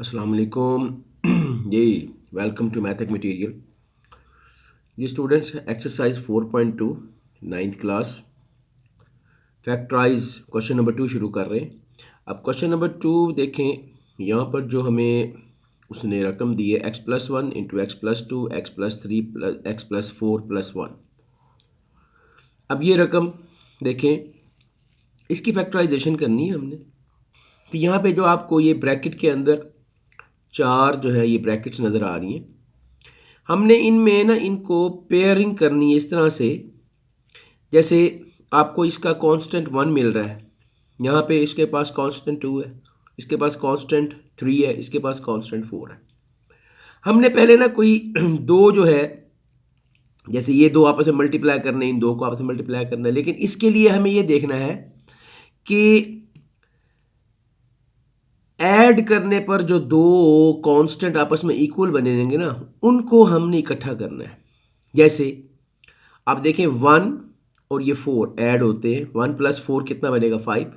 अस्सलाम वालेकुम। जी, वेलकम टू मैथक मटेरियल। ये students exercise 4.2 ninth class factorise question number 2 शुरू कर रहे हैं। अब क्वेश्चन नंबर 2 देखें। यहाँ पर जो हमें उसने रकम दी है x+1 into x+2 x+3 plus x+4 plus 1। अब ये रकम देखें, इसकी फैक्टराइजेशन करनी है हमने। तो यहाँ पे जो आपको ये ब्रैकेट के अंदर चार जो है ये ब्रैकेट्स नज़र आ रही हैं, हमने इनमें ना इनको पेयरिंग करनी है इस तरह से। जैसे आपको इसका कांस्टेंट 1 मिल रहा है, यहाँ पे इसके पास कांस्टेंट 2 है, इसके पास कांस्टेंट 3 है, इसके पास कांस्टेंट 4 है। हमने पहले ना कोई दो जो है, जैसे ये दो आपस में मल्टीप्लाई करने, इन दो को आपस में मल्टीप्लाई करना है, लेकिन इसके लिए हमें ये देखना है कि ऐड करने पर जो दो कांस्टेंट आपस में इक्वल बनेंगे ना, उनको हमने इकट्ठा करना है। जैसे आप देखें 1 और ये 4 ऐड होते हैं, 1 + 4 कितना बनेगा 5,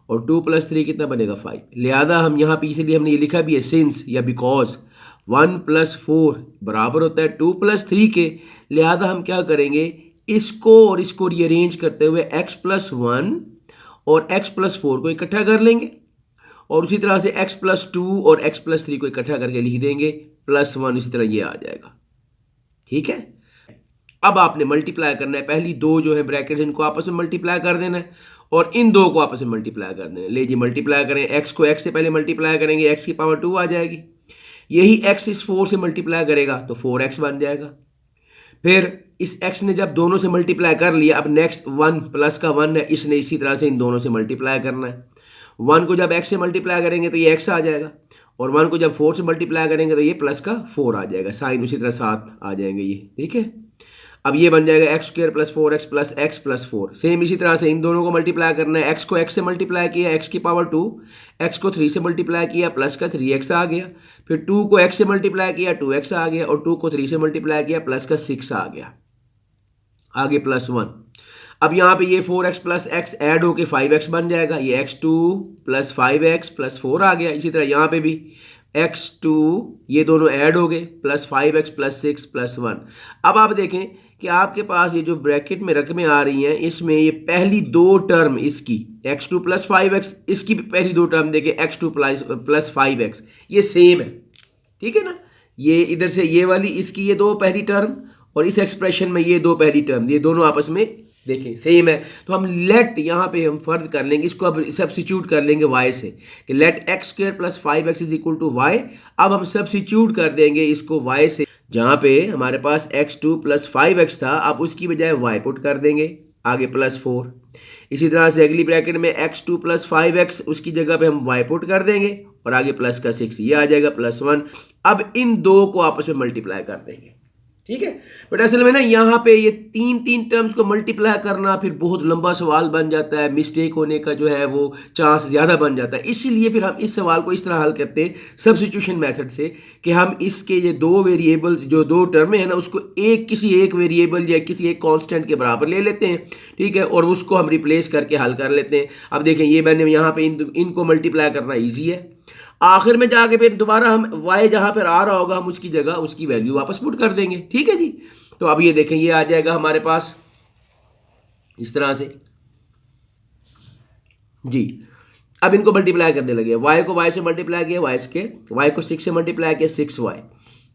और 2 + 3 कितना बनेगा 5। लिहाजा हम यहाँ पे इसलिए हमने ये लिखा भी है सिंस या बिकॉज 1 + 4 बराबर होता है 2 + 3 के। लिहाजा हम क्या करेंगे, इसको और इसको रीअरेंज करते हुए x+1 और x+4 को इकट्ठा कर लेंगे, और उसी तरह से x+2 और x+3 को इकट्ठा करके लिख देंगे +1। इसी तरह ये आ जाएगा। ठीक है। अब आपने मल्टीप्लाई करना है, पहली दो जो है ब्रैकेट इनको आपस में मल्टीप्लाई कर देना है, और इन दो को आपस में मल्टीप्लाई कर देना है। ले जी मल्टीप्लाई करें, x को x से पहले मल्टीप्लाई करेंगे, x की पावर 2 आ जाएगी। यही x इस 4 से मल्टीप्लाई करेगा तो 4x बन जाएगा। फिर इस x ने जब दोनों से मल्टीप्लाई कर लिया, अब नेक्स्ट 1 प्लस का 1 है, इसने इसी तरह से इन दोनों से मल्टीप्लाई करना है। 1 को जब x से मल्टीप्लाई करेंगे तो ये x आ जाएगा, और 1 को जब 4 से मल्टीप्लाई करेंगे तो ये प्लस का 4 आ जाएगा। साइन उसी तरह साथ आ जाएंगे ये। ठीक है। अब ये बन जाएगा x² + 4x + x + 4। सेम इसी तरह से इन दोनों को मल्टीप्लाई करना है। x को x से मल्टीप्लाई किया, x की पावर 2, x को 3 से मल्टीप्लाई किया, प्लस का 3x आ गया। फिर 2 को x से मल्टीप्लाई किया, 2x आ गया, और 2 को 3 से मल्टीप्लाई किया, प्लस का 6 आ गया। आगे +1। अब यहाँ पे ये 4x + x ऐड होके 5x बन जाएगा। ये x2 + 5x + 4 आ गया। इसी तरह यहाँ पे भी x2 ये दोनों ऐड हो गए, +5x + 6 + 1। अब आप देखें कि आपके पास ये जो ब्रैकेट में रकमें आ रही हैं, इसमें ये पहली दो टर्म इसकी x2 + 5x, इसकी भी पहली दो टर्म देखें x2 + 5x, ये सेम है। ठीक है ना। ये इधर से ये वाली इसकी ये दो पहली टर्म, और इस एक्सप्रेशन में ये दो पहली टर्म, ये दोनों आपस में देखें सेम है। तो हम लेट यहाँ पे हम फर्ज कर लेंगे, इसको अब सब्स्टिट्यूट कर लेंगे y से, कि लेट x² + 5x = y। अब हम सब्स्टिट्यूट कर देंगे इसको y से, जहाँ पे हमारे पास x2 + 5x था, अब उसकी बजाय y पुट कर देंगे, आगे +4। इसी तरह से अगली ब्रैकेट में x2 + 5x, उसकी जगह पे हम y पुट कर देंगे, और आगे प्लस का 6, ये आ जाएगा +1। अब इन दो को आपस में मल्टीप्लाई कर देंगे। ठीक है। बट असल में ना यहाँ पे ये तीन टर्म्स को मल्टीप्लाई करना फिर बहुत लंबा सवाल बन जाता है, मिस्टेक होने का जो है वो चांस ज़्यादा बन जाता है। इसीलिए फिर हम इस सवाल को इस तरह हल करते हैं सब्स्टिट्यूशन मेथड से, कि हम इसके ये दो वेरिएबल जो दो टर्में हैं ना, उसको किसी एक वेरिएबल या किसी एक कांस्टेंट के बराबर ले लेते हैं। ठीक है। और उसको हम रिप्लेस करके हल कर लेते हैं। अब देखें ये मैंने यहाँ पे इनको मल्टीप्लाई करना ईजी है। आखिर में जाके फिर दोबारा हम y जहां पर आ रहा होगा, हम उसकी जगह उसकी वैल्यू वापस पुट कर देंगे। ठीक है जी। तो अब ये देखें, ये आ जाएगा हमारे पास इस तरह से जी। अब इनको मल्टीप्लाई करने लगे, y को y से मल्टीप्लाई किया y को 6 से मल्टीप्लाई किया 6y।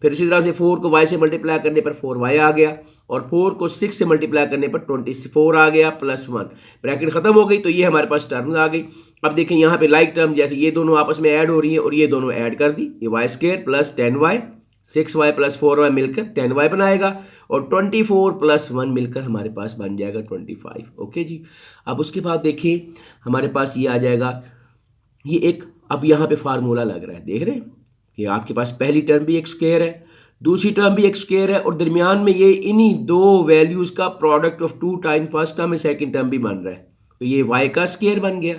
फिर इसी तरह से 4 को y से मल्टीप्लाई करने पर 4y आ गया, और 4 को 6 से मल्टीप्लाई करने पर 24 आ गया, +1। ब्रैकेट खत्म हो गई, तो ये हमारे पास टर्म आ गई। अब देखें यहाँ पे लाइक टर्म, जैसे ये दोनों आपस में ऐड हो रही है, और ये दोनों ऐड कर दी, ये y² + 10y, 6y + 4y मिलकर 10y बनाएगा, और 24 + 1 मिलकर हमारे पास बन जाएगा 25। ओके जी। अब उसके बाद देखिए हमारे पास ये आ जाएगा, ये एक अब यहाँ पे फार्मूला लग रहा है, देख रहे हैं कि आपके पास पहली टर्म भी x² है, दूसरी टर्म भी x² है, और दरमियान में ये इन्हीं दो वैल्यूज़ का product of 2 time first term and second term भी बन रहा है। तो ये y² बन गया,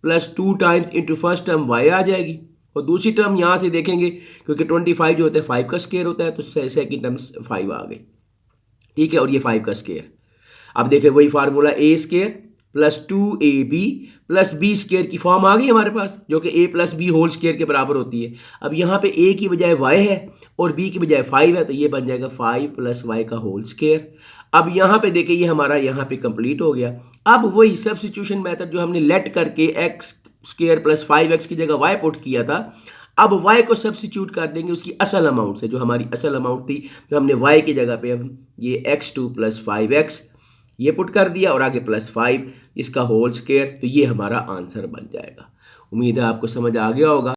+2 times into first term y आ जाएगी, और दूसरी टर्म यहाँ से देखेंगे क्योंकि 25 जो होता है 5 का स्क्वायर होता है, तो सेकंड टर्म 5 आ गई। ठीक है। और ये 5 का स्क्वायर। अब देखें वही formula a² plus 2ab plus b square की फॉर्म आ गई हमारे पास, जो कि a plus b whole square के बराबर होती है। अब यहाँ पे a की बजाय y है और b की बजाय 5 है, तो ये बन जाएगा 5 प्लस y का होल स्क्वायर। अब यहाँ पे देखिए ये हमारा यहाँ पे कंप्लीट हो गया। अब वही सब्स्टिट्यूशन मेथड जो हमने लेट करके एक्स स्क्वायर प्लस 5x की जगह y पुट किया था, अब y को सब्स्टिट्यूट कर देंगे उसकी असल अमाउंट से, जो हमारी असल अमाउंट थी, तो हमने y की जगह पे हम ये x2 प्लस 5x ये पुट कर दिया और आगे प्लस 5 इसका होल स्क्वायर, तो ये हमारा आंसर बन जाएगा। उम्मीद है आपको समझ आ गया होगा।